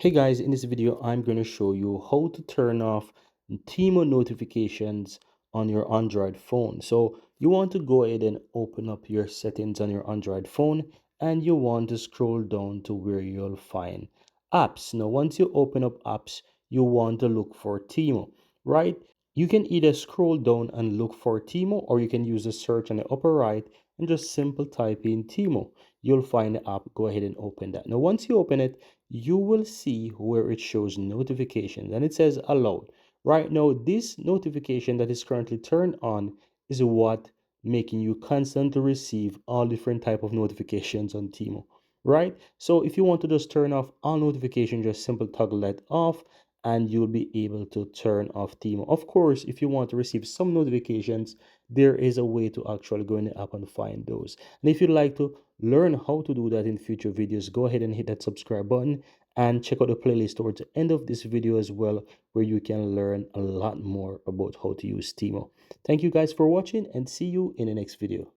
Hey guys, in this video, I'm going to show you how to turn off Temu notifications on your Android phone. So you want to go ahead and open up your settings on your Android phone and you want to scroll down to where you'll find apps. Now, once you open up apps, you want to look for Temu, right? You can either scroll down and look for Temu or you can use the search on the upper right and just simple type in Temu. You'll find the app. Go ahead and open that. Now, once you open it, you will see where it shows notifications and it says allowed. Right now, this notification that is currently turned on is what making you constantly receive all different type of notifications on Timo, right? So if you want to just turn off all notifications, just simple toggle that off and you'll be able to turn off Timo. Of course, if you want to receive some notifications, there is a way to actually go in the app and find those. And if you'd like to learn how to do that in future videos, go ahead and hit that subscribe button and check out the playlist towards the end of this video as well, where you can learn a lot more about how to use Timo. Thank you guys for watching and see you in the next video.